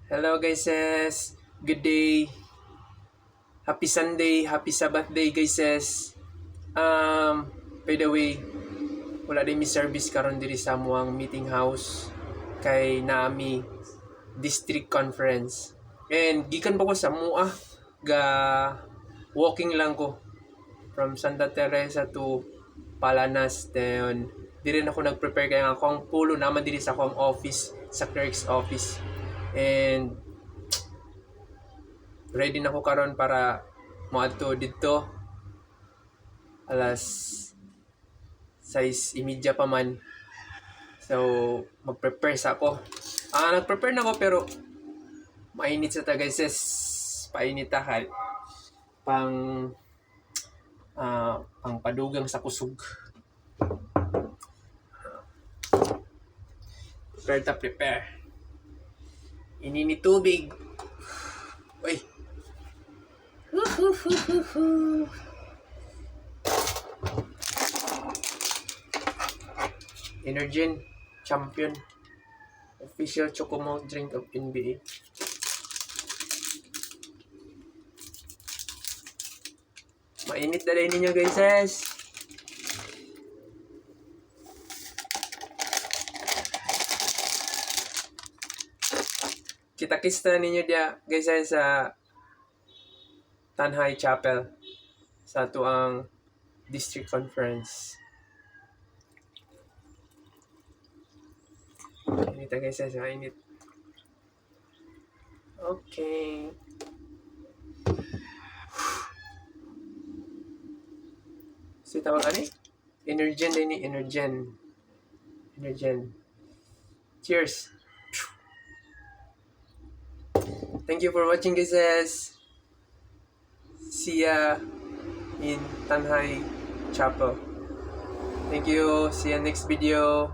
Hello guys, good day. Happy Sunday, happy Sabbath day guys. By the way, wala din mi service karon diri sa amuang meeting house kay naami district conference. And gikan pa ko sa mua ga walking lang ko from Santa Teresa to Palanas. Then diri na ako nag-prepare kay akong pulo naman diri sa akong office, sa clerk's office. And ready na ko karon para moadto didto alas 6:30 pa man. So mag-prepare sa ako. Nag-prepare na ako pero mainit sa guys. Painit ta kay pang pang padugang sa kusog. Prepare. Inini tubig. Uy. Energen Champion official Chocomalt drink of NBA. Mainit na rin ninyo guys. Kita-kits na ninyo dia guys sa Tanhay Chapel sa tuang district conference. Init na guys init. Okay. So tawag ani? Energen din ni Energen. Cheers. Thank you for watching guys. See ya in Tanhay Chapel. Thank you. See ya next video.